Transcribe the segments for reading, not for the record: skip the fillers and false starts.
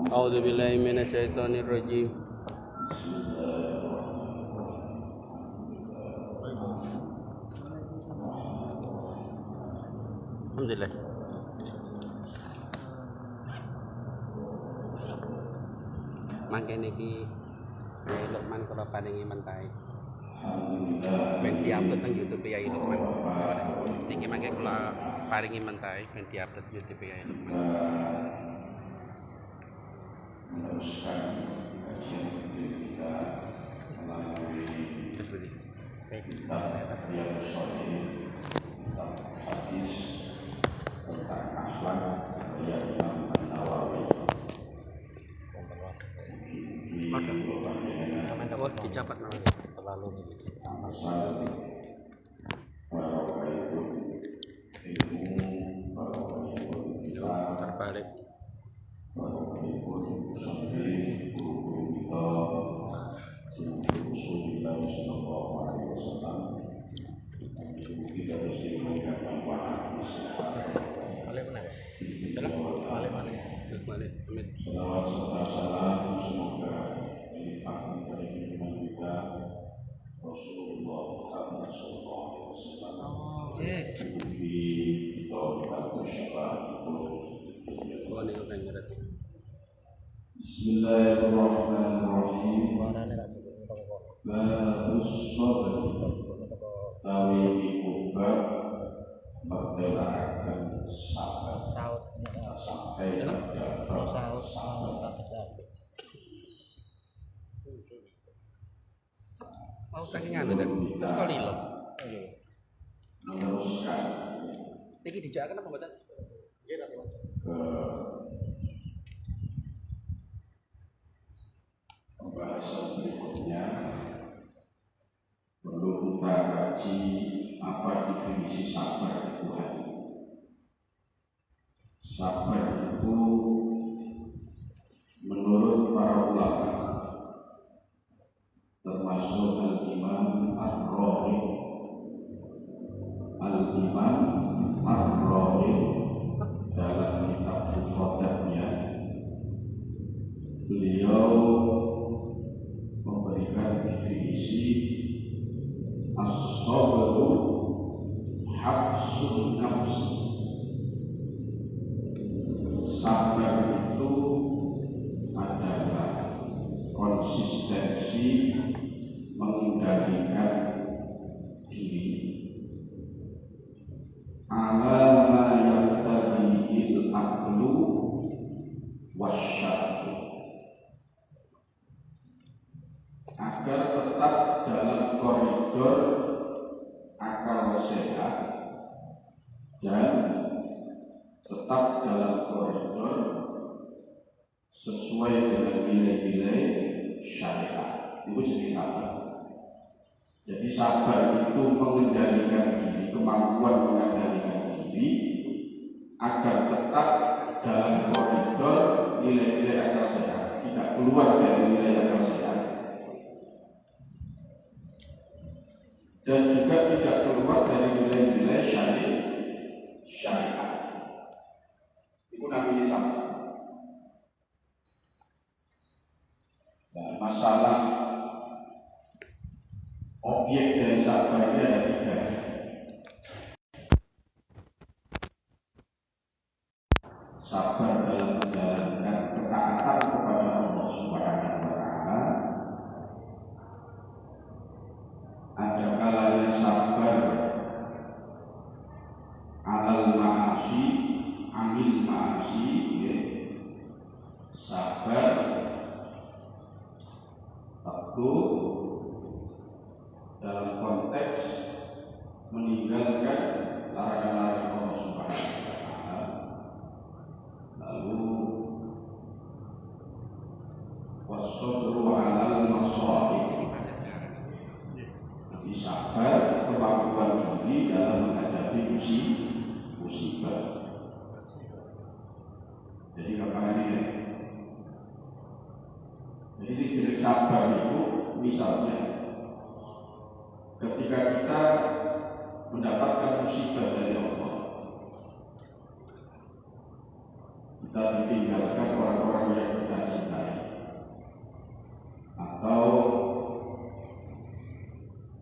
A'udzubillahi minasyaitonirrajim. Alhamdulillah. Mangkene iki Yai Lukman kula paringi mentai. Ben diupload nang YouTube Yai Lukman. Iki mangke kula paringi mentai ben diupload YouTube Yai Lukman. Meneruskan kajian kita melalui kitab Riyadhus Shalihin, kitab hadis tentang akhlak karya Imam An-Nawawi. Dicapat namanya terlalu terbalik. Bismillahirrahmanirrahim. Babus sabr tawi iku bab mertelaaken sabar sampai pada sabar. Mau kangen dan kalilo. Meneruskan Iki dijakaken apa mboten? ke pembahasan berikutnya. Perlu kita kaji apa definisi sabar itu. Sabar itu menurut para ulama termasuk Al-Imam Ar-Raghib. Al-Imam Ar-Raghib dalam kitab Mufradatnya beliau memberikan definisi as-sabru habsun nafs. Sabar itu adalah konsistensi mengendalikan diri ala ma yaqtadihi al-aqlu wasyar'u, agar tetap dalam koridor akal sehat dan tetap dalam koridor sesuai dengan nilai-nilai syariat. Itu jenis sabar. Jadi sabar itu mengendalikan diri, kemampuan mengendalikan diri agar tetap dalam koridor nilai-nilai akal sehat, tidak keluar dari nilai akal sehat, dan juga tidak keluar dari nilai-nilai syariat. Itu namanya sabar. Dan masalah objek dari sabarnya ada tiga. Sabar dalam menjalankan ketaatan kepada Allah Subhanahu wa Ta'ala. Ada kalanya sabar alal ma'asi, anil ma'asi, ya. Sabar teguh dalam konteks meninggalkan larangan-larangan Allah Subhanahu wa Ta'ala. Lalu Jadi gampangannya ya. Jadi si jenis sabar itu misalnya ketika kita mendapatkan musibah dari Allah, kita ditinggalkan orang-orang yang kita cintai, atau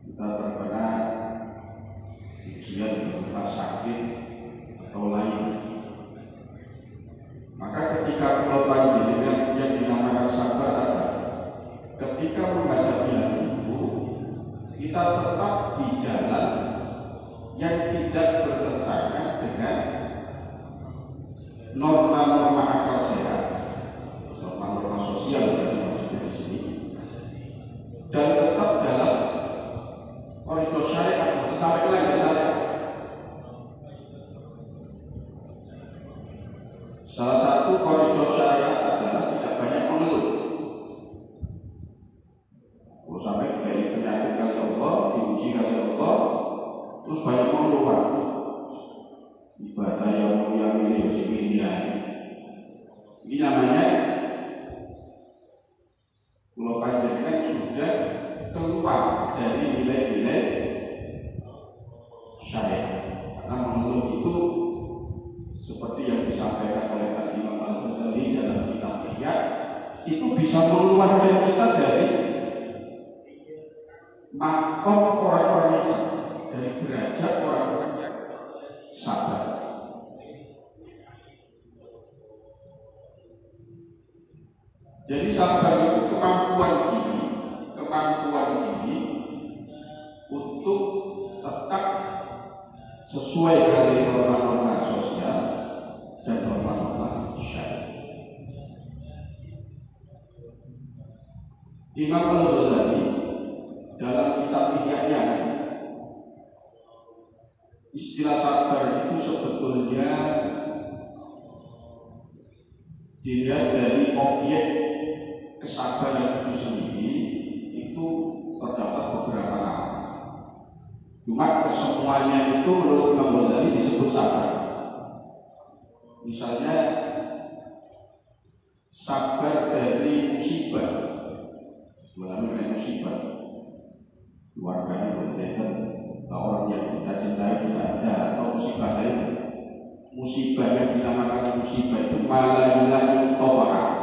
kita terkena ujian berupa sakit atau lain, maka ketika pulau panjenengan yang dinamakan sabar adalah ketika menghadapi hal itu, kita tetap di jalan yang tidak bertentangan dengan norma-norma akal sehat, norma-norma sosial yang maksudnya di sini, dan tetap dalam koridor syariat sampai ke lain syariat. Salah satu koridor syariat adalah tidak banyak mengeluh. Kalau sampai dari penyakit kali Allah, diuji kali Allah, terus banyak mengeluh. Ibadah yang ini namanya pulau panjenengan sudah keluar dari nilai-nilai syariat. Karena mengeluh itu seperti yang disampaikan oleh Imam Al-Ghazali dalam kitab Ihya, itu bisa mengeluarkan kita dari makom orang-orang yang sabar, dari derajat orang-orang yang sabar. Jadi sabar itu kemampuan diri untuk tetap sesuai dengan norma-norma sosial dan norma-norma syariat. Imam Al-Ghazali dalam kitab Ihya, istilah sabar itu sebetulnya dilihat dari objek kesabaran itu sendiri, itu terdapat beberapa nama. Cuma kesemuanya itu menurut Imam Ghazali disebut sabar. Misalnya sabar dari musibah, melalui musibah, keluarganya berbeda, orang yang kita cintai tidak ada, atau musibah lain. Musibah yang dinamakan musibah itu malah hilang toba.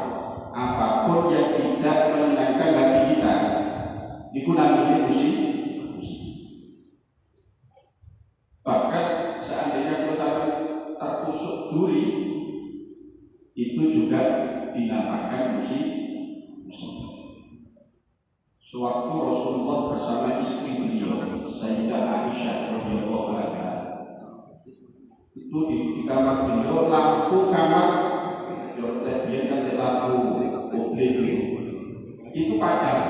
Apapun yang tidak menyenangkan hati kita, itu namanya musibah. Bahkan seandainya kita tertusuk duri, itu juga dinamakan musibah. Sewaktu Rasulullah bersama istri beliau, Sayyidah Aisyah radhiyallahu anha, itu di kamar beliau, lampu kamar dia kan lampu publik itu padam.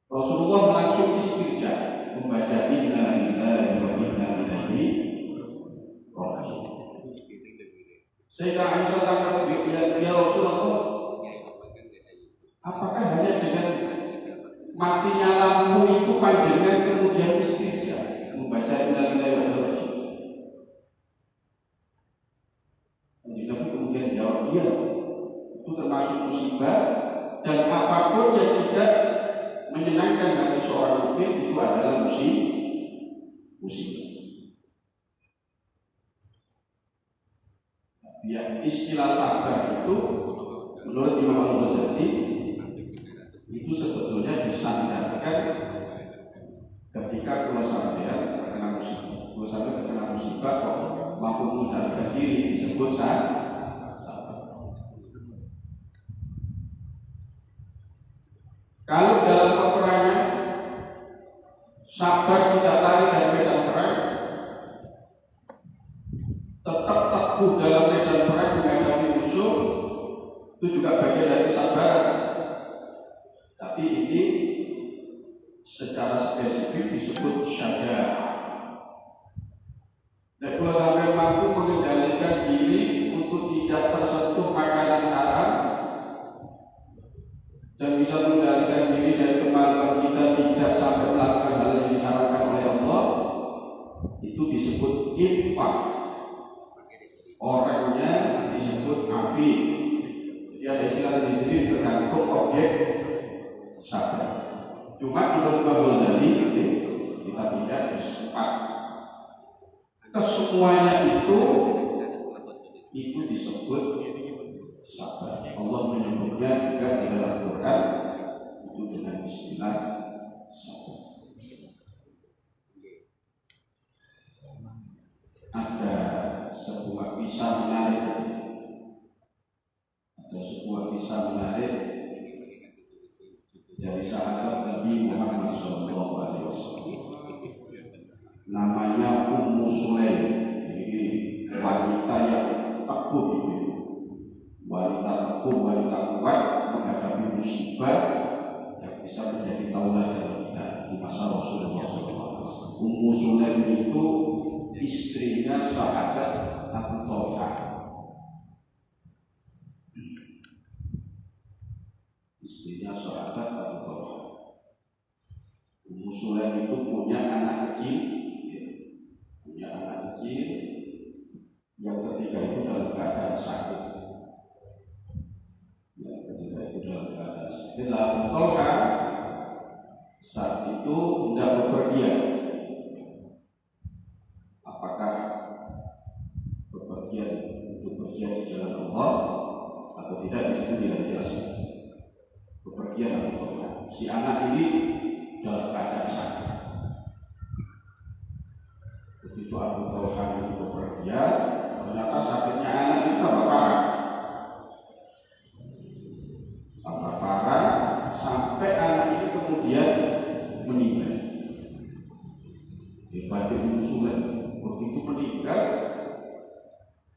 Rasulullah langsung istirja membaca inna lillahi wa inna ilaihi raji'un. Sayyidah Aisyah tanya ya Rasulullah, apakah hanya dengan matinya lampu itu panjenengan kemudian istirja membaca inna lillahi wa inna ilaihi raji'un? Nabi kemudian jawab, iya, itu termasuk musibah, dan apapun yang tidak menyenangkan hati seorang mukmin itu adalah musibah. Ya, istilah sabar itu menurut Imam Al-Ghazali itu sebetulnya disandarkan ketika kalau sampean terkena musibah. Kalau sampean terkena musibah kok mampu mengendalikan diri disebut sabar. Kalau dalam peperangan sabar tidak lari dari medan perang, tetap teguh dalam medan perang menghadapi musuh, itu juga bagian dari sabar. Tapi ini secara spesifik disebut syaja'ah. Dan kalau sampai mampu mengendalikan diri untuk tidak tersentuh makanan haram dan bisa mengendalikan diri dari kemalaman kita tidak sampai melakukan hal yang disarankan oleh Allah, itu disebut infak. orangnya disebut afif. Jadi ada istilah sendiri tergantung objek sabar. Cuma menurut Ghazali kita tidak juz 4. Kesemuanya itu disebut sabar. Allah menyebutnya juga di dalam Quran itu dengan istilah sabar. Ada sebuah kisah menarik. Dari sahabat Nabi Muhammad SAW. Namanya Ummu Sulaim. Ini wanita yang takut, wanita takut, wanita kuat menghadapi musibah yang bisa menjadi tauladan kita di masa Rasulullah SAW. Ummu Sulaim itu istrinya sahabat Abu Talha. Istrinya sahabat Abu Talha. Ummu Sulaim itu punya anak kecil, yang ketiga itu dalam keadaan sakit. Abu Talha saat itu hendak bepergian. Apakah bepergian untuk bepergian di jalan Allah atau tidak, di situ tidak jelas. Bepergian Abu Talha. Si anak ini dalam keadaan sakit. Begitu Abu Talha itu bepergian, ternyata sakitnya anak itu tambah parah, sampai anak itu kemudian meninggal. Hebatnya Ummu Sulaim, begitu meninggal,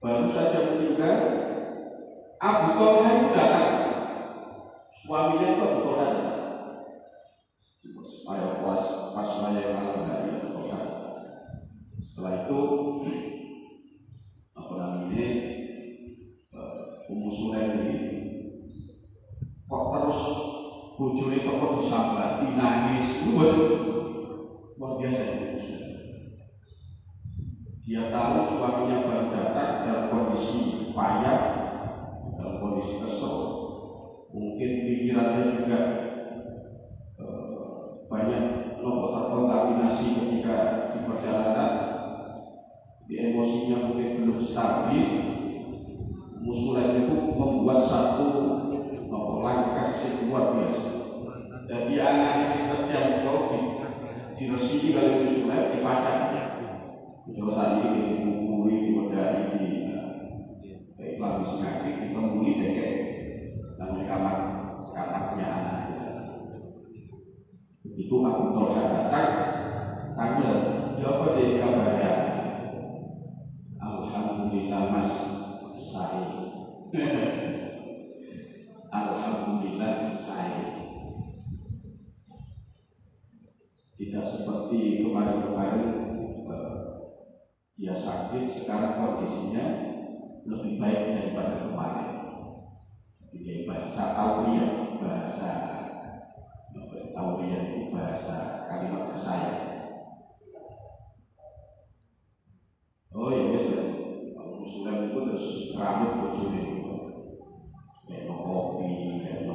baru saja meninggal, Abu Talha itu datang. Suaminya itu Abu Talha. Pas saya malam hari Abu Talha. Setelah itu Ummu Sulaim ini kok terus bojone kok disambati, nangis, luar biasa Ummu Sulaim. Dia tahu suaminya baru datang dalam kondisi payah, dalam kondisi kesel, mungkin pikirannya juga banyak terkontaminasi ketika di perjalanan, di emosinya mungkin belum stabil. Ummu Sulaim itu membuat satu langkah yang luar biasa. Jadi anak istri terjang itu diresiki kali Ummu Sulaim, dipacang. Kalau tadi dipukuli, dimodali, di ngakik, ditemui deket namanya kamarnya anak. Begitu Abu Talha datang, tanya, apa dia kabarnya? Alhamdulillah mas, saya. Alhamdulillah saya. Tidak seperti kemarin-kemarin dia sakit, sekarang kondisinya lebih baik daripada kemarin. Jadi bahasa Tauriyah, itu bahasa kalimat saya. Oh ya wes, kalau Sulaim itu terus rambut bojone itu, kayak kopi, kayak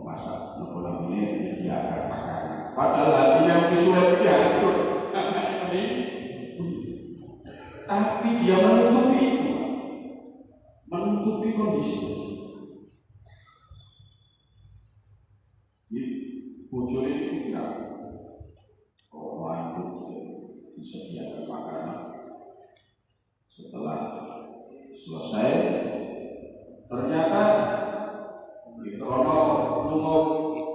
masak, nopo ini dia akan makan. Padahal hatinya Sulaim itu hancur. Tapi dia menutupi kondisi. Bojone itu tidak, itu disediakan makanan. Setelah selesai, ternyata di krono lunga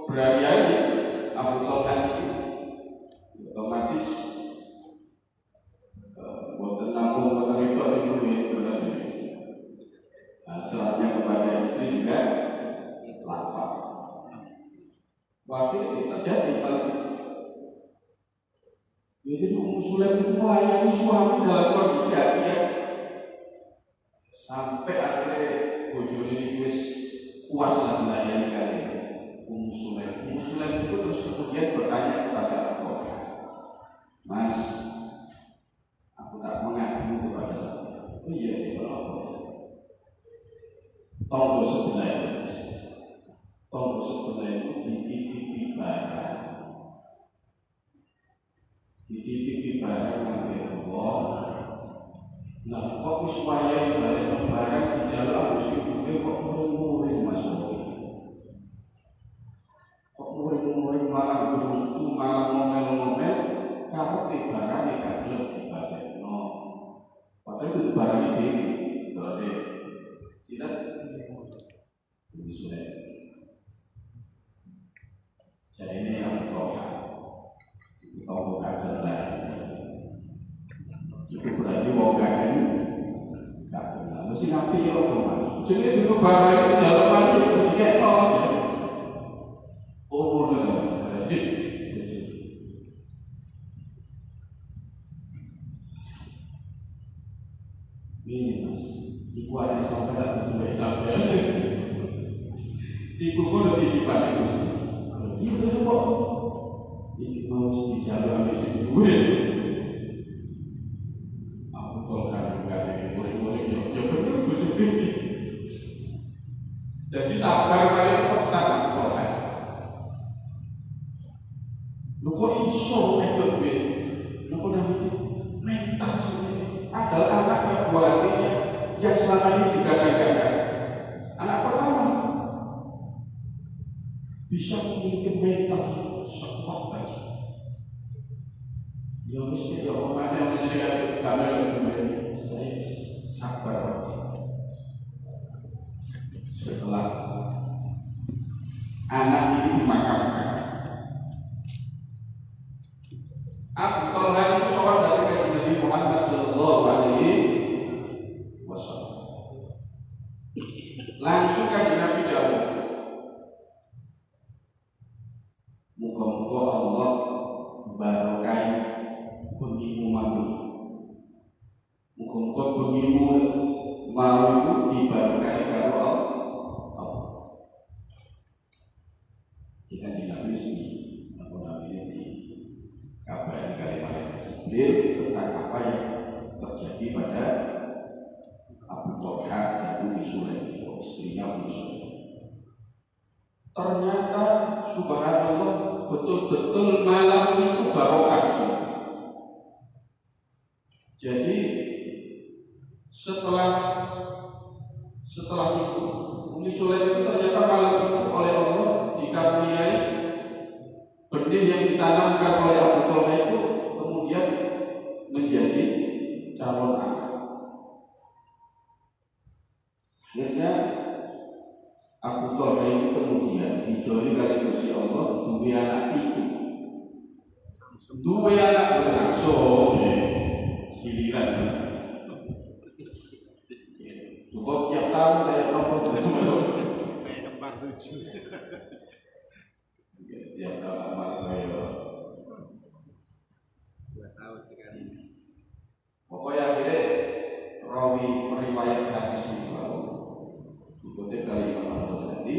berani Abu Talha ini otomatis boten nampung boten itu sebenarnya. Selanjutnya kepada istri juga lapar. Waktu itu terjadi hal itu. Jadi Ummu Sulaim itu melayani suami dalam kondisi hati sampai akhirnya bojone ini wis puas lah melayani kalian. Ummu Sulaim itu terus kemudian bertanya kepada Abu Talha, Mas, aku tak mengadu kepada saya. Oh iya, kenapa? tonggo sebelah itu. Tonggo sebelah itu dititipi barang. Dititipi barang nanti Allah. Nah, kok supaya barang di jalan harus dibuka kok muring masuk. Kok muring malah beruntu malah ngomel-ngomel kalau di barang yang gak dibalik. Padahal itu barang ini terus tidak lebih sulit. Jadi ini yang kita buka gelar. Itu berarti mau kagen, tak benar. Mesti nabi ya Allah. Jadi itu barang itu jalan lagi bertiga tahun. Umur dengan sih. Ini mas, ibu ada sampai tak tujuh sampai. Ibu pun lebih dipakai terus. Ibu tu sebab ini mau dijalur ambil sendiri. Aku tolong juga ni boleh ya betul betul. Jadi sabar kali paksa tolong. Lu kok iso ekor be? Lu kok namanya mental sebenarnya. Adalah anak yang buatnya yang selama ini digagal-gagal. Anak pertama bisa memiliki mental sekuat baik. Ya mesti ya orang yang menjadi kamera menjadi saya sabar. Setelah anak ini dimakamkan, Abu Talha itu seorang dari Nabi Muhammad Sallallahu Alaihi Wasallam. Langsung kan Nabi jawab, muka-muka Allah barokai bengimu mati. Muka-muka bengimu mau itu dibarokai kalau Allah. Kita di Nabi sini, aku Nabi ini kabar kalimat tentang apa yang terjadi pada Abu Talha dan Ummi Sulaim, istrinya Ummi Sulaim. Ternyata subhanallah betul-betul malam itu barokah. Jadi setelah itu Ummi Sulaim itu ternyata malam itu oleh Allah dikaruniai benih yang ditanamkan oleh Abu Talha itu kemudian menjadi calon anak. Akhirnya Abu Talha itu kemudian dijoli kali Gusti Allah dua anak itu. Dua anak langsung giliran. Cukup tiap tahun saya tahu kayak kembar tujuh. Tiap tahun amal saya 2 tahun sekali. Pokoknya akhirnya rawi riwayat hadis itu dikutip dari Imam Ghazali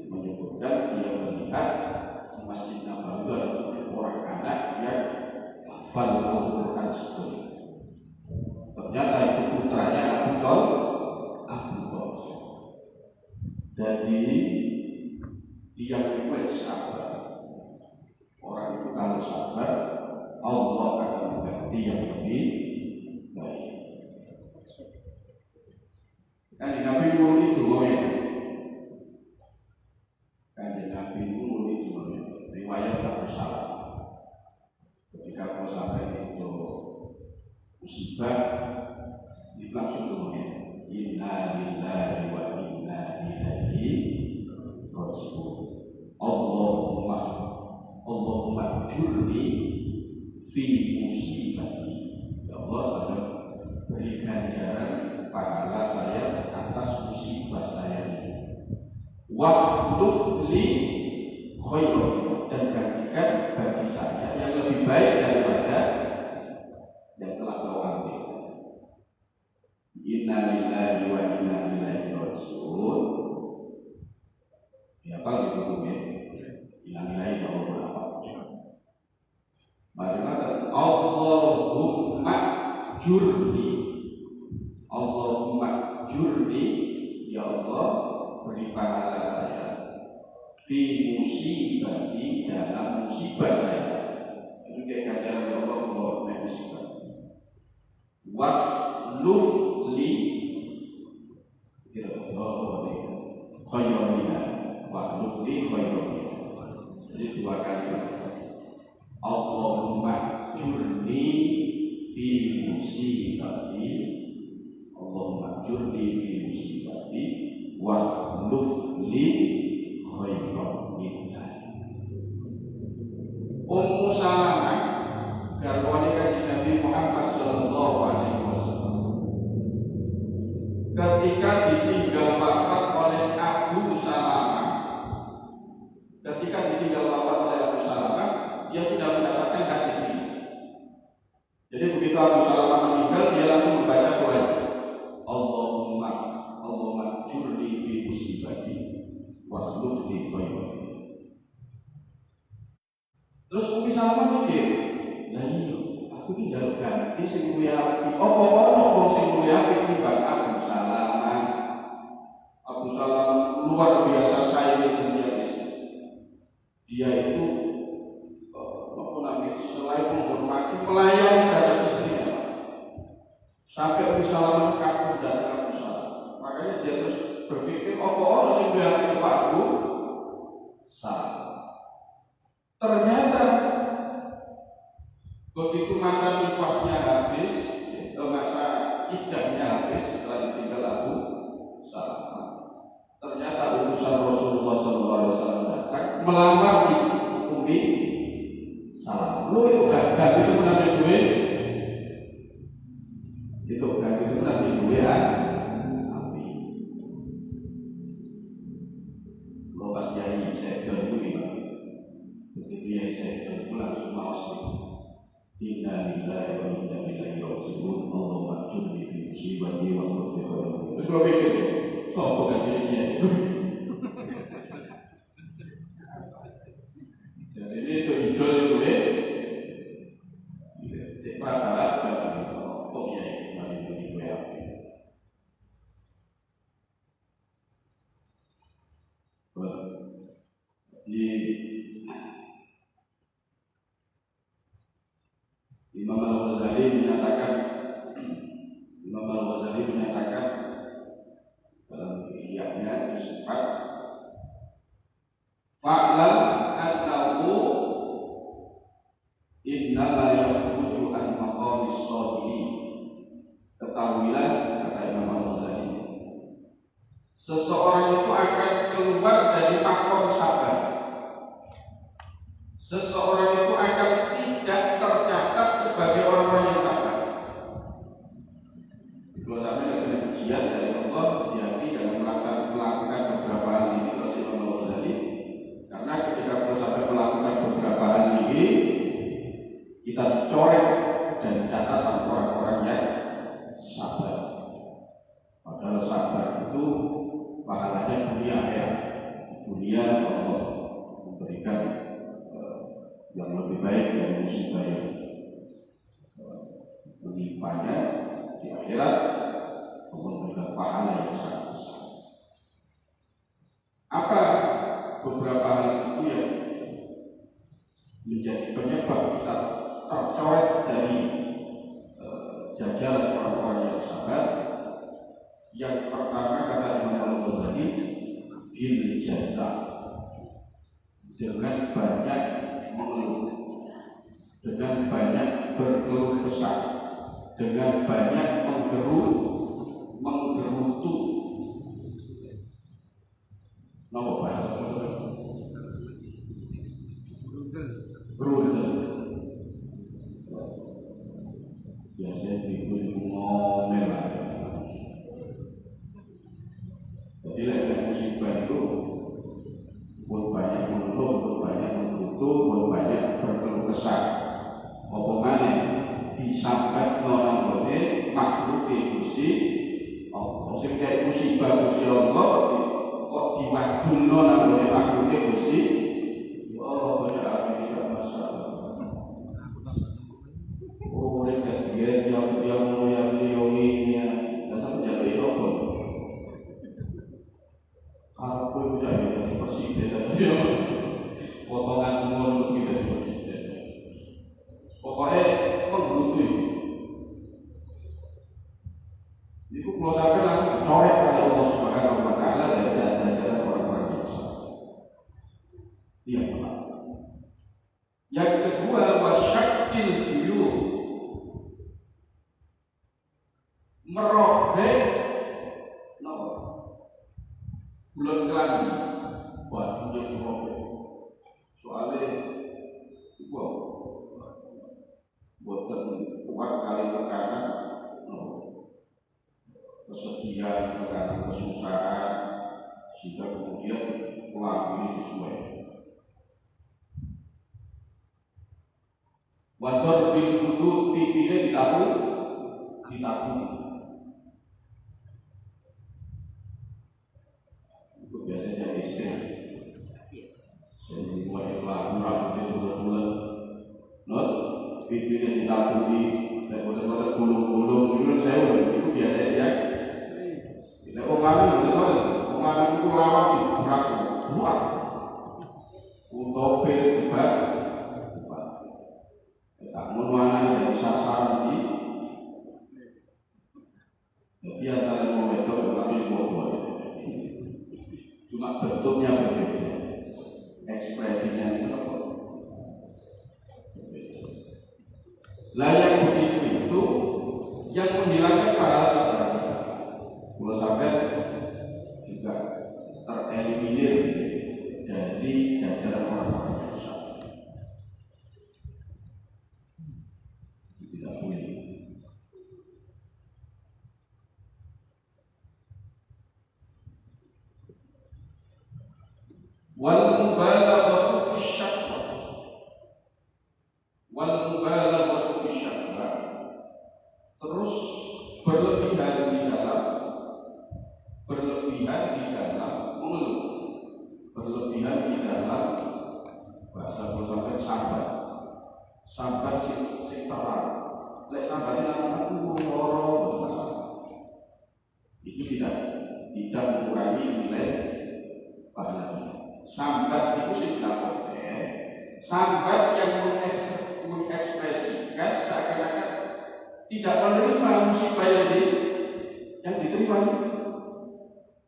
menyebutkan dia melihat di Masjid Nabawi ada orang anak yang hafal Al-Quran sekali. Ternyata itu putranya Abu Talha. Jadi dia itu sabar. Orang itu kalau sabar, Allah akan mengganti yang lebih baik. Kan Nabi Muhammad itu riwayat Abu Salam. Ketika Abu Salam itu musibah, dia langsung kemudian inna lillahi wa inna ilaihi raji'un. Allahumma jurni fi musibati. Ya Allah, saya berikan jalan pahala saya atas musibah saya ini. Wa'luf li khairan, dan gantikan bagi saya yang lebih baik daripada yang telah kau ambil. Inna lillahi wa inna ilaihi raji'un. Ya apa itu hukumnya? Inna lillahi wa inna ilaihi. Bagaimana? Allahumma jurni. Allahumma jurni, ya Allah, musibati dalam musibah saya. Itu kayak kata Allah bahwa musibah. Wakhluf li khairina. Wakhluf li khairina. Jadi dua kali. Allahumma jurni fi musibati. Allahumma jurni fi musibati. Wakhluf li khairina. Ummu Salamah garwane kanjeng Nabi Muhammad sallallahu alaihi wasallam ketika ditinggal wafat oleh Abu Salamah, ketika ditinggal wafat oleh Abu Salamah, dia sudah mendapatkan hadis ini. Jadi begitu Abu Salamah meninggal, dia langsung membaca doa Allahumma jurni fi musibati wa akhlif li khairan. Terus Umi Salamah mikir, lah iya, aku ini jaluk ganti sing kuwi apik. Apa ono sing kuwi apik timbang Abu Salamah. Abu Salamah luar biasa saing dia itu apa namanya, selain menghormati pelayan dari istrinya. Sampai Abu Salamah kagum dari Abu Salamah. Makanya dia terus berpikir, apa ono sing kuwi apik Pak Abu Salamah. Ternyata begitu masa nifasnya habis, masa iddahnya habis setelah ditinggal Abu Salamah, ternyata utusan Rasulullah SAW datang melamar si Umi Salamah. Lu itu gagal itu menanti duit, itu gagal itu menanti duit api. Lo pas jadi saya itu gimana? Begitu ya saya langsung masuk. Inna lillahi wa inna ilaihi raji'un. Allahumma ajurni fi musibati wa akhlif li khairan. Terus lo pikir, oh bukan dirinya itu. Jadi ini itu hijau itu ya. Cek rata-rata dan kok ya kembali bagi gue apa? Imam Al-Ghazali menyatakan dalam Ihya'nya disebut fa'lam annahu innama yakhruju an maqamis sabili. Ketahuilah, kata Imam Al-Ghazali, seseorang itu akan keluar dari makom sabar. Seseorang itu akan tidak tercatat sebagai orang-orang yang sabar. Kalau sampai ada ujian dari Allah, hati-hati dalam melakukan beberapa hal ini. Rasulullah Ghazali, karena ketika kita sampai melakukan beberapa hal ini, kita coret dan catatan orang-orang yang sabar. Padahal sabar itu pahalanya dunia ya. Dunia Allah memberikan yang lebih baik dari musibah yang menimpanya di akhirat, memberikan pahala yang sangat besar. Apa beberapa hal itu yang menjadi penyebab kita tercoret dari jajaran orang-orang yang sabar? Yang pertama kata Imam Al-Ghazali, bil jaza, dengan banyak mengeluh, dengan banyak berkeluh kesah, dengan banyak menggerutu. Nama bahasa brutal. Biasanya diberi ngomel. Jadi lagi musibah itu pun banyak mengeluh, pun banyak menggerutu, pun banyak berkeluh kesah. Omongannya disampaikan orang boleh makhluk itu Itu kalau sampai langsung dicoret oleh Allah Subhanahu Wa Taala dari ajaran orang-orang biasa. Iya, Pak. Yang kedua, wasyakil juyub, merobek bulan kelambi, bajunya merobek. Soalnya buatan kuat kali tekanan, kesedihan, tekanan kesusahan, sehingga kemudian kelambi sesuai. Wador bil hudud, pipinya ditabung. Itu biasanya istri. Jadi mulai lagu-lagu itu bulan-bulan, not pipinya ditabung, dan bulan-bulan gulung-gulung itu biasanya. Tidak orang itu lama dibuat, untuk juga. Namun mana yang sasaran di jadi antara momentum tetapi bobot cuma bentuknya berbeda, ekspresinya itu lah yang begitu itu yang menghilangkan pahala saudara kita. Kalau sampai juga tereliminir dari jajaran orang-orang biasa. Tidak boleh. Wal mubalaghatu fi syakwa. Terus berlebihan di dalam mengeluh. Berlebihan di dalam bahasa berbagai sampai si terang. Lek sampai namanya loro itu tidak mengurangi nilai pahala. Sambat itu tidak boleh. Sambat yang mengekspresikan seakan-akan tidak menerima musibah yang diterima,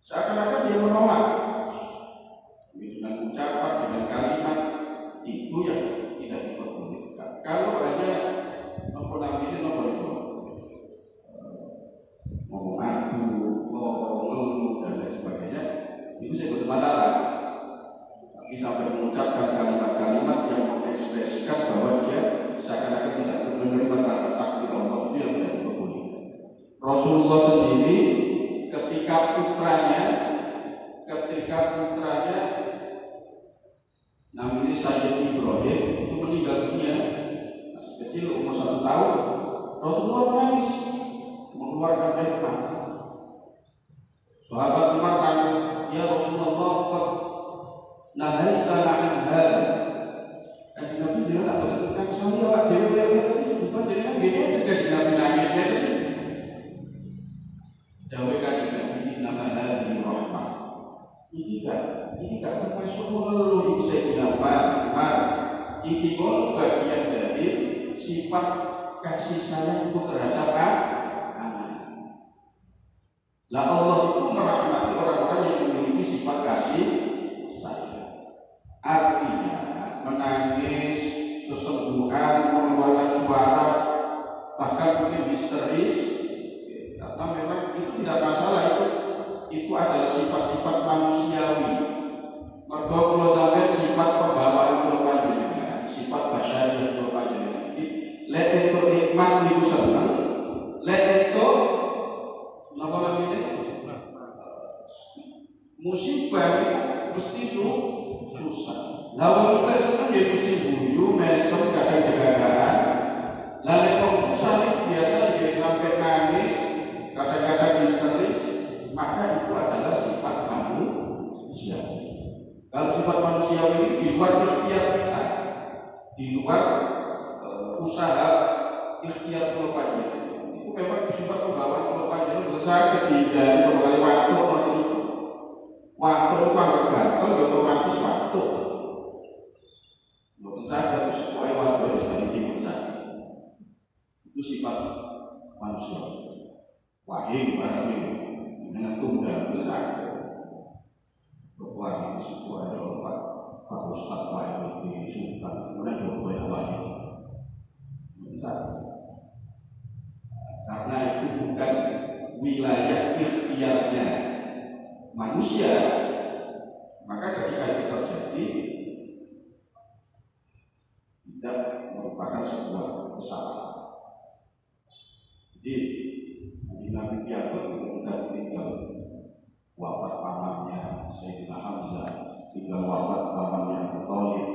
seakan-akan dia menolak. Dengan ucapan, dengan kalimat itu yang tidak diperbolehkan. Kalau hanya ngomong adu, ngomong dan lain sebagainya, itu sebut masalah. Tapi sampai mengucapkan kalimat-kalimat yang mengekspresikan bahwa dia seakan-akan tidak menerima takdir Allah, itu yang tidak diperbolehkan. Rasulullah sendiri ketika putranya namanya Sayyid Ibrahim itu meninggal dunia masih kecil umur 1 tahun, Rasulullah menangis mengeluarkan air mata. Sahabat Umar tanya, ya Rasulullah, nahaita an hal. Dan Nabi bilang apa? Yang saya awak dewa itu bukan dengan gini terjadi Nabi nangisnya itu. Jawab kan Nabi nama Nabi Rahmah. Ini tak termasuk mengeluh Sayyidina Umar. Ini pun bagian dari sifat kasih sayang itu terhadap anak. Lah Allah itu merahmati orang-orang yang memiliki sifat kasih sayang. Artinya menangis, kesembuhan, mengeluarkan suara, bahkan mungkin histeris, karena memang itu tidak masalah, itu adalah sifat-sifat manusiawi. Mergo kula sampai sifat pembawaan kula panjenengan, sifat basyariah kula panjenengan iki lek itu nikmat niku seneng, lek itu napa namanya musibah mesti susah. Lalu kita senang dia mesti guyu, mesem, kadang jaga-jagaan. Lalu kalau susah biasa dia sampai nangis, kadang-kadang histeris, maka itu adalah sifat manusia. Kalau sifat manusia ini di luar ikhtiar kita, di luar usaha ikhtiar kelompoknya, itu memang sifat pembawaan kelompoknya. Saya ketika berbagai waktu itu anggap gatel, otomatis waktu. Saya harus sesuai waktu yang saya ingin. Itu sifat manusia. Wah, pahing barang ini dengan tunggal besar berkuat di situ ada lompat Pak Ustadz Pak di Sultan kemudian juga banyak lagi karena itu bukan wilayah ikhtiarnya manusia, maka ketika itu terjadi tidak merupakan sebuah kesalahan. Jadi Nabi Piaget kemudian tinggal wafat pamannya Sayyidina Hamzah, tinggal wafat pamannya Abu Thalib,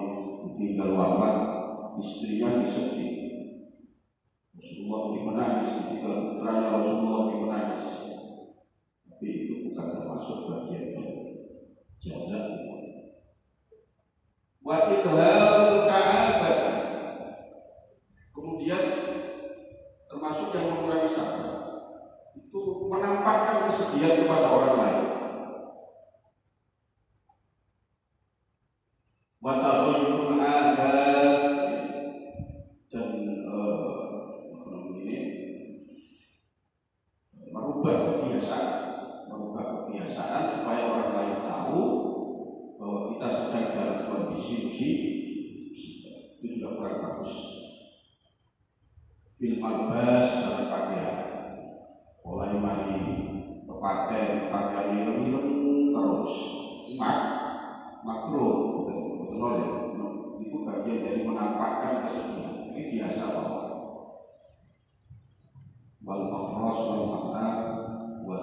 tinggal wafat istrinya disedih. Rasulullah menangis, tinggal putranya Rasulullah menangis. Tapi itu bukan termasuk bagian dari jazak. Wa idhal ka'abat. Kemudian termasuk yang mengurangi sabar itu menampakkan kesedihan kepada orang lain. Wa ta'ayyul adab dan merubah kebiasaan supaya orang lain tahu bahwa kita sedang dalam kondisi musibah. Itu juga kurang bagus. Film albas dalam pakaian, mulai mari pakaian ireng-ireng terus makruh betul ya. Itu bagian dari menampakkan kesedihan. Ini biasa banget. Wal mafras wal maqtar wa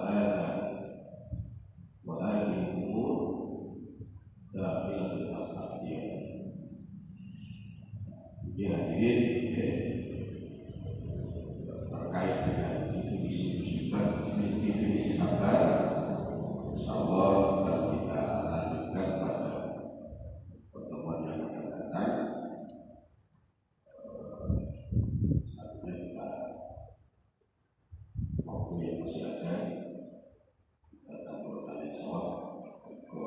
hadhihi umur dakhilatul afdiyah. Ya, ini terkait dengan definisi musibah, definisi sabar. Insyaallah akan kita lanjutkan pada pertemuan yang akan datang. Waktu yang masih ada, kita akan bertanya jawab ke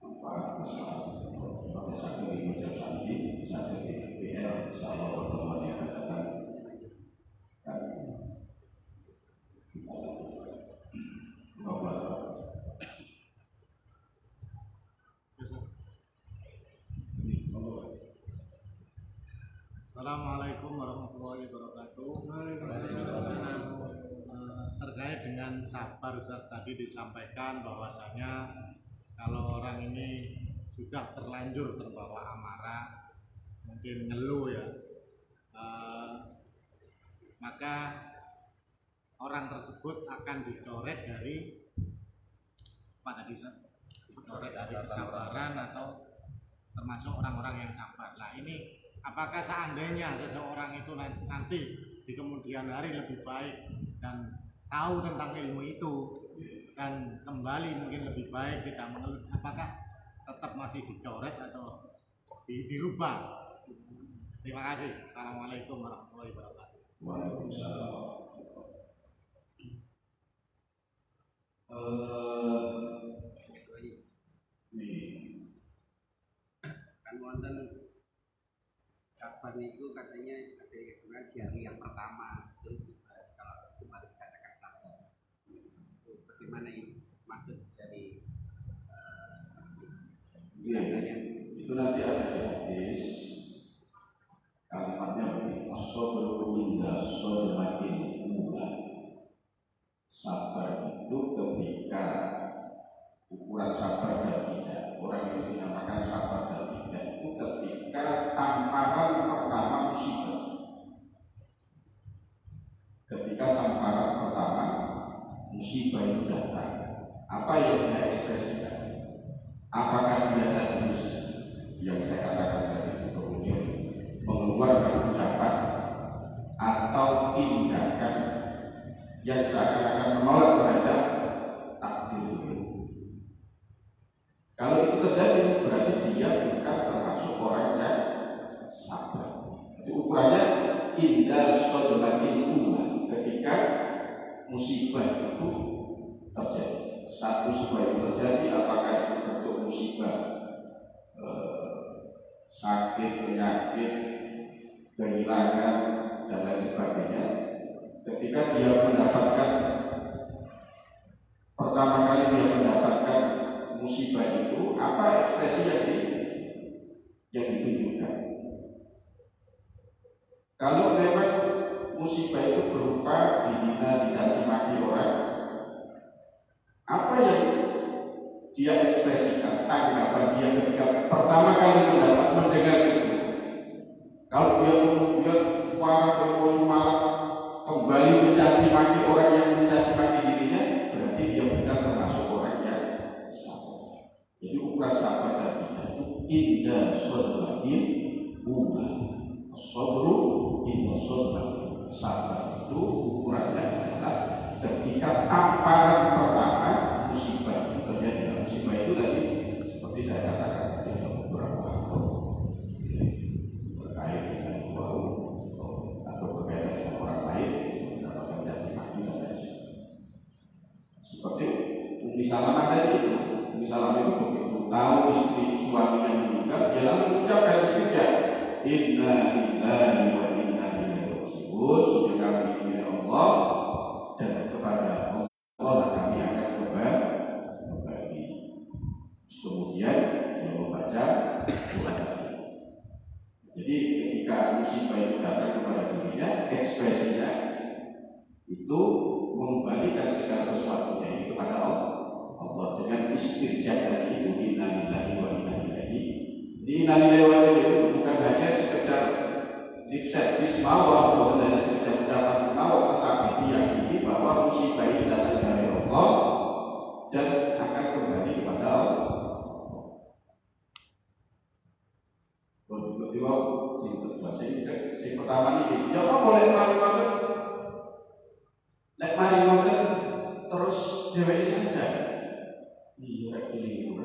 manfaat masalah pada saat ini macam nanti saat ini PL insyaallah pertemuan yang akan datang dan kita lakukan. Assalamualaikum warahmatullahi wabarakatuh. Terkait dengan sabar, Ustaz, tadi disampaikan bahwasanya kalau orang ini sudah terlanjur terbawa amarah, mungkin ngeluh ya, maka orang tersebut akan dicoret dari apa tadi, dicoret dari kesabaran atau termasuk orang-orang yang sabar. Nah ini apakah seandainya seseorang itu nanti di kemudian hari lebih baik dan tahu tentang ilmu itu dan kembali mungkin lebih baik tidak mengeluh, apakah tetap masih dicoret atau dirubah? Terima kasih. Assalamualaikum warahmatullahi wabarakatuh. Waalaikumsalam. Kan wonten sabar itu katanya ada di hari yang pertama itu kalau kembali dikatakan sabar. Bagaimana ini maksud dari penjelasannya? Itu nanti ada di hadis kalimatnya begini: as-sabru inda shadmatil ula. Sabar itu ketika ukuran sabar dan tidak, orang itu dinamakan sabar dan tidak itu ketika tamparan pertama musibah. Ketika tamparan pertama musibah itu datang, apa yang dia ekspresikan? Apakah dia harus yang saya katakan tadi itu kemudian mengeluarkan ucapan atau tindakan yang seakan-akan menolak terhadap takdir itu? Kalau itu terjadi berarti dia bukan termasuk orang yang sabar. Itu ukurannya indah shadmatil ula, ketika musibah itu terjadi. Satu musibah itu terjadi, apakah itu bentuk musibah sakit, penyakit, kehilangan dan lain sebagainya. ketika dia mendapatkan pertama kali dia mendapatkan musibah itu, apa ekspresi yang ditunjukkan? Kalau memang musibah itu berupa dihina, dicaci maki orang, apa yang dia ekspresikan, tanggapan dia ketika pertama kali mendengar itu? Kalau dia kemudian marah, emosional, kembali mencaci maki orang yang mencaci maki dirinya, berarti dia bukan termasuk orang yang sabar. Jadi ukuran sabar tadi itu indah sodatin bunga, sobru indah sodatin. Sabar itu ukurannya adalah ketika tamparan pertama musibah itu terjadi. Musibah itu tadi seperti saya katakan tadi ada beberapa hal terkait dengan bau atau berkaitan dengan orang lain mendapatkan caci maki dan lain sebagainya. Seperti Umi Salamah tadi itu, Umi Salamah itu begitu tahu istri suaminya meninggal, dia lalu mengucapkan istrinya, Inna lillahi wa inna ilaihi raji'un. Sejak kami ini Allah dan kepada Allah kami akan berbagi. Kemudian dia membaca doa. Jadi ketika musibah itu datang kepada dirinya, ekspresinya itu mengembalikan segala sesuatunya itu kepada Allah dengan istirja dari itu innalillahi wa inna ilaihi. Di innalillahi wa inna ilaihi itu bukan hanya sekedar lip service mawar, bukan hanya sekedar ucapan mawar, tetapi diyakini bahwa musibah ini datang dari Allah dan akan kembali kepada Allah. Si pertama ini, ya kok boleh mari ngoten terus dheweke sadar. Iya keliru.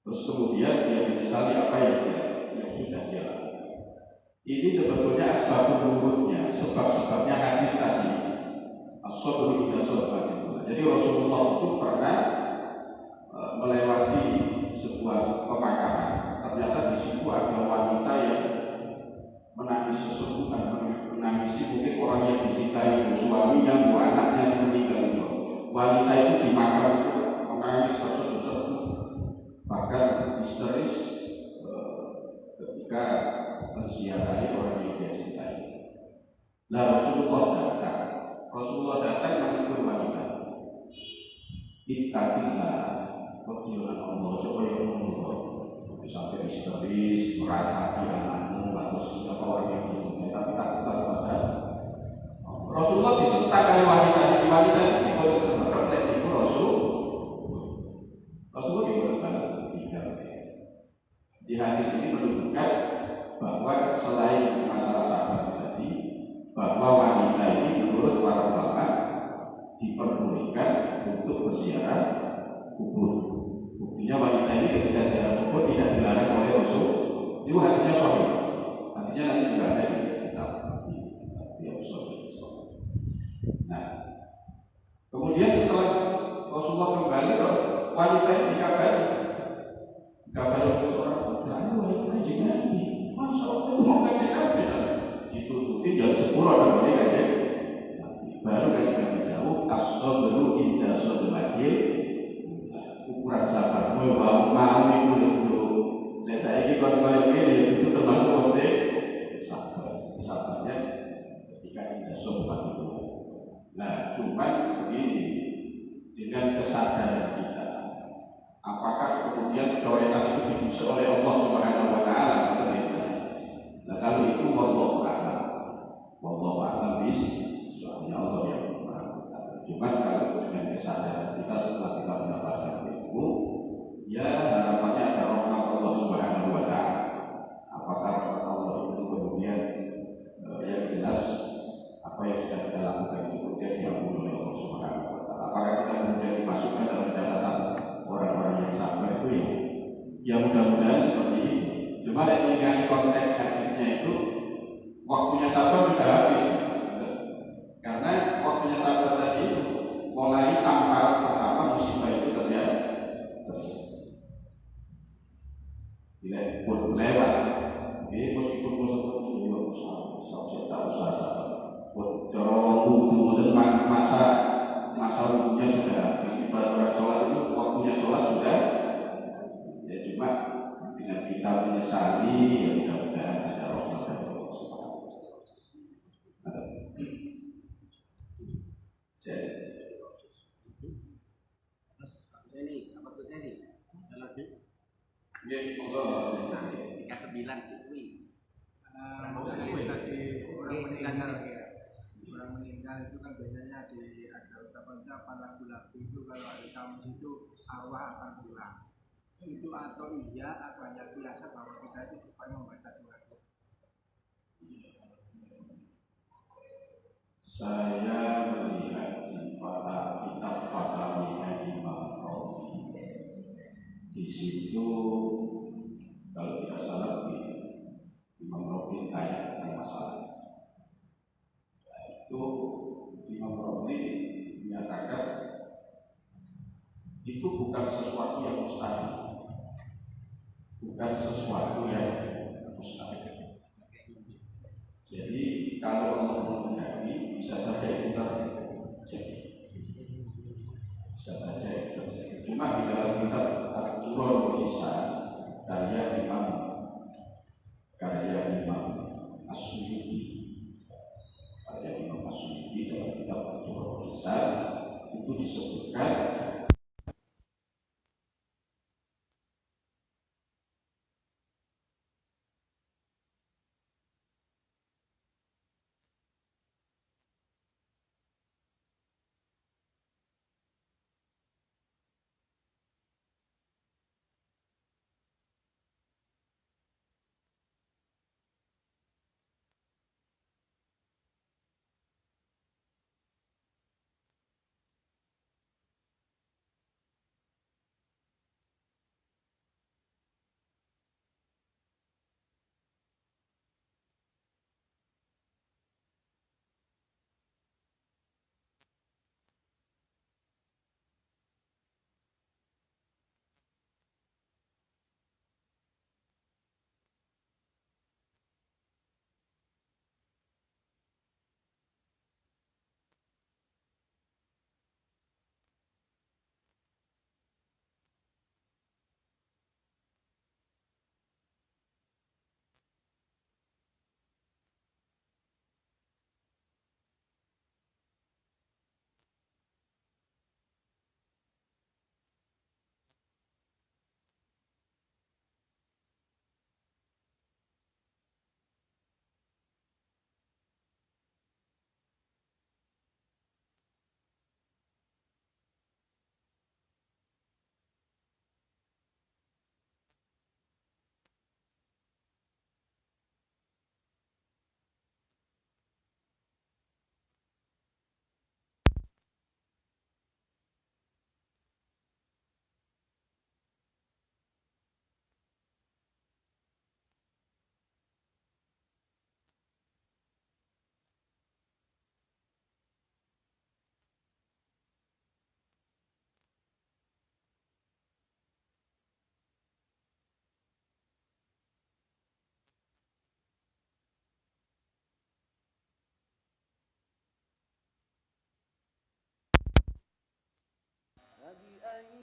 Terus kemudian dia menyesali apa yang sudah dia lakukan. Ini sebetulnya asbab nurutnya, sebab-sebabnya hadis tadi. As-sabru ila sabr. Jadi Rasulullah itu pernah melewati sebuah pemakaman. Ternyata di situ ada wanita yang menangis sesungguhnya, menangisi mungkin orang yang dicintai, suaminya, anaknya yang meninggal. Wanita itu di makam itu menangis terseduh-seduh, bahkan histeris ketika menziarahi orang yang dia cintai. Nah Rasulullah datang menegur wanita. Ittaqillah, ketiuran Allah supaya menurut sampai histeris, meratapi anakmu atau siapa orang yang dicintai, tapi takut pada Rasulullah disertai oleh wanita ini. Wanita ini diboleh sebenarnya oleh ibu Rasulullah diboleh balas ketiga. Di hadis ini menunjukkan bahwa selain masalah sahabat tadi, bahwa wanita ini menurut para ulama diperbolehkan untuk berziarah kubur. Buktinya wanita ini ketika ziarah kubur tidak dilarang oleh Rasul. Itu hadisnya sahih. Hadisnya nanti juga ada di kitab Nah, kemudian setelah Rasulullah kembali, wanita ini dikabari seorang wanita jenazah ini, masa Allah mau kaji Nabi ditutupi jam 10 ada boleh kaji baru kaji Nabi jauh as-sabru inda sadmatil. Ukuran sabar mau itu dulu. Nah saya ini kalau ini itu termasuk sabarnya ketika inda sadmatil. Nah, cuman begini, dengan kesadaran kita, apakah kemudian coretan itu dibusa oleh Allah Subhanahu wa Ta'ala? Nah, kalau itu wallahu a'lam soalnya Allah yang mengetahui. Cuman kalau dengan kesadaran kita setelah kita mendapatkan ilmu, ya harapannya ada rahmat Allah Subhanahu wa Ta'ala. Apakah rahmat Allah itu kemudian yang jelas apa yang sudah kita lakukan itu kemudian diampuni oleh Allah Subhanahu wa Ta'ala. Apakah kita kemudian dimasukkan dalam catatan orang-orang yang sabar itu ya mudah-mudahan seperti ini. Cuma dengan konteks hadisnya itu waktunya sabar sudah habis. Karena waktunya sabar tadi mulai tamparan pertama musibah itu terjadi. Bila pun lewat, jadi meskipun saya tak usah sabar. waktunya sudah habis. Ibarat orang sholat itu waktunya sholat sudah, ya cuma dengan kita menyesali ya mudah-mudahan ada rahmat dari Allah Subhanahu wa Ta'ala. Ini apa tuh ini? Ada lagi? Ya, monggo. Tiga 9 siswi. Tadi orang meninggal itu kan biasanya ada ucapan-ucapan lagu-lagu itu kalau ada tamu itu arwah akan pulang itu atau iya atau hanya biasa bahwa kita itu supaya membaca doa. Saya melihat di kitab Fatawanya Imam Rawi. Di situ kalau tidak salah di Imam Rawi tanya tentang masalah itu. Imam Rawi menyatakan itu bukan sesuatu yang mustahil, bukan sesuatu yang mustahil. Jadi kalau Allah menghendaki bisa saja itu terjadi, bisa saja itu terjadi. Cuma di dalam kitab At-Turul Lisan karya Imam As-Suyuti, dalam kitab At-Turul Lisan itu disebutkan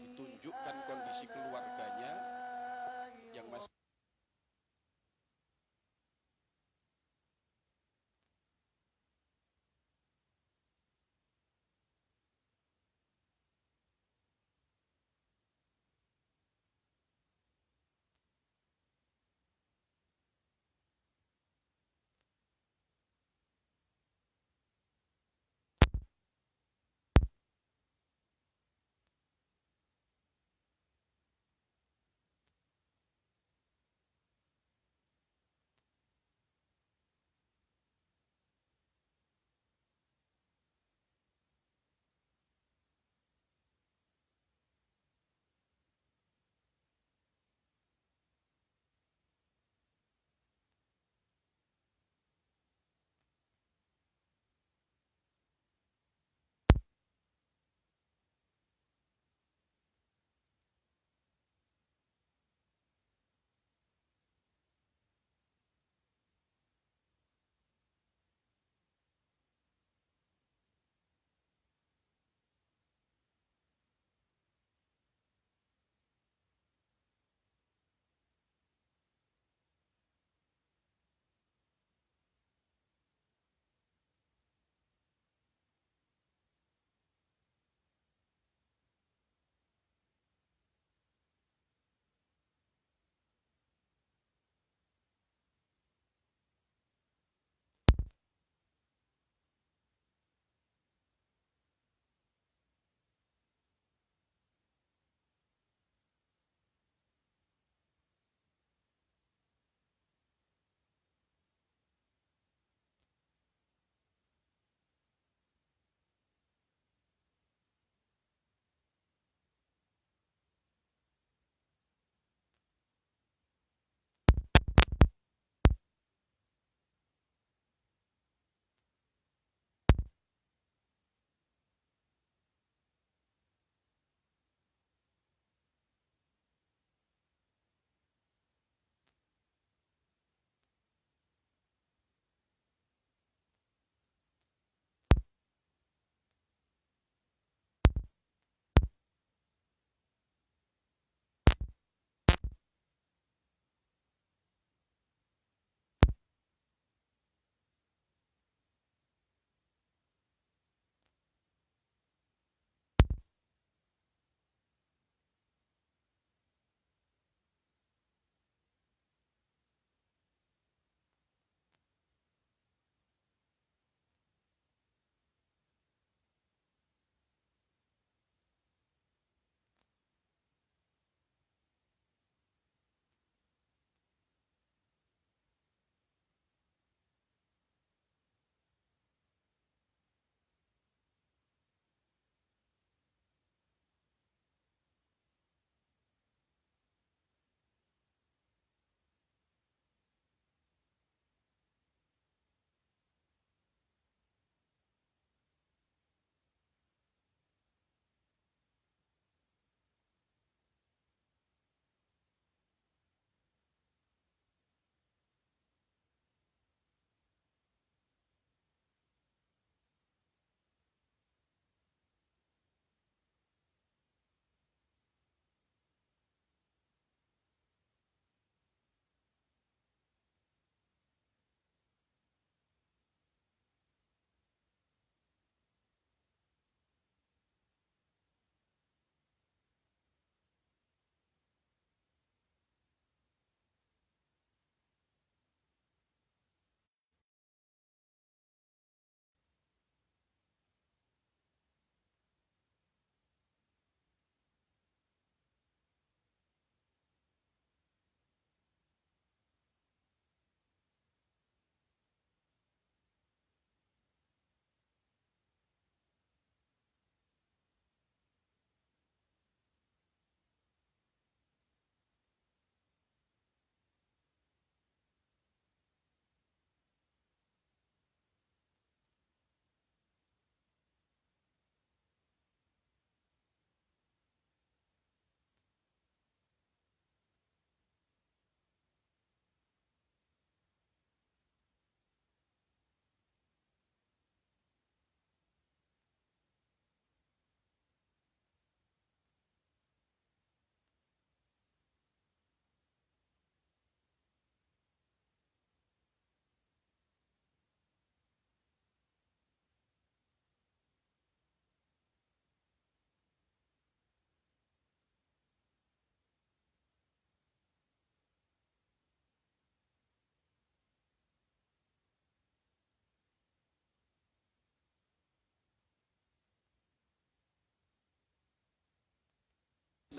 ditunjukkan kondisi keluarganya yang masih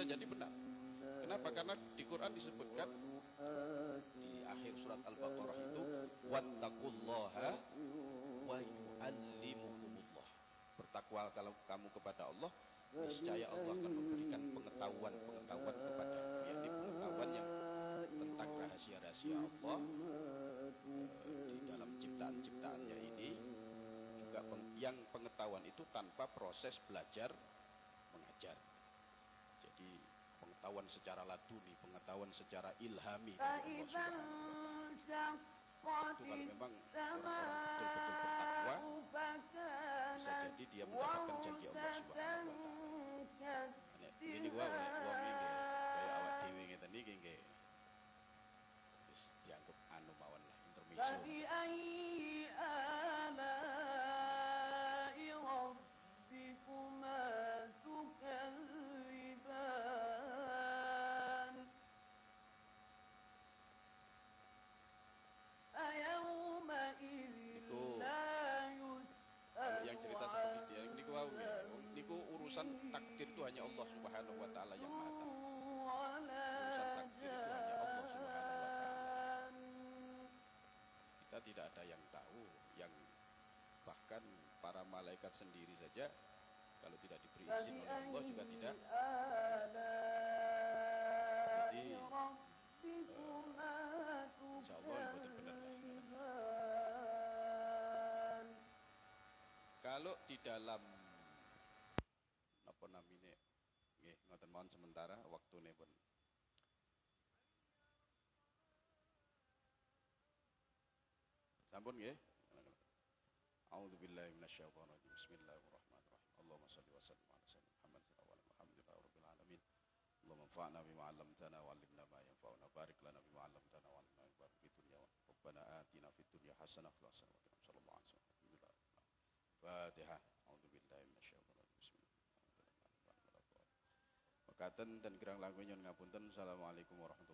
bisa jadi benar. Kenapa? Karena di Quran disebutkan di akhir surat Al-Baqarah itu wattaqullaha wa yu'allimukumullah. Bertakwa kalau kamu kepada Allah, niscaya Allah akan memberikan pengetahuan kepadamu, yakni pengetahuan yang tentang rahasia-rahasia Allah di dalam ciptaan-ciptaannya ini, juga yang pengetahuan itu tanpa proses belajar mengajar. Jadi pengetahuan secara laduni, pengetahuan secara ilhami dari Allah Subhanahu wa Ta'ala. Itu kalau memang orang-orang betul-betul bertakwa, bisa jadi dia mendapatkan janji Allah Subhanahu wa Ta'ala. Ini gua oleh wong iki kaya awak dhewe ngeten iki nggih. Wis dianggap anu mawon lah, intermezzo. Yang cerita seperti dia niku wau niku urusan takdir itu hanya Allah Subhanahu wa Ta'ala yang Maha Tahu. Urusan takdir itu hanya Allah Subhanahu wa Ta'ala. Kita tidak ada yang tahu, yang bahkan para malaikat sendiri saja kalau tidak diberi izin oleh Allah juga tidak. Jadi insya Allah betul benar. Kalau di dalam apa namanya, nggih ngoten mawon sementara waktune pun. Sampun nggih. A'udzubillahi minasyaitonir rajim. Bismillahirrahmanirrahim. Allahumma shalli wa sallim ala sayyidina Muhammad wa ala alhamdulillahirabbil alamin. Allahumma anfa'na bima 'allamtana wa 'allimna ma yanfa'una. Barik lana bima 'allamtana wa 'allimna ma yanfa'una fid dunya wa rabbana atina fid dunya hasanah wa fil akhirati hasanah. Sallallahu alaihi wasallam. Fatihah. A'udzubillahi minasyaitonir rajim. Bismillahirrahmanirrahim. Mekaten dan kirang langkung nyuwun ngapunten. Assalamualaikum warahmatullahi wabarakatuh.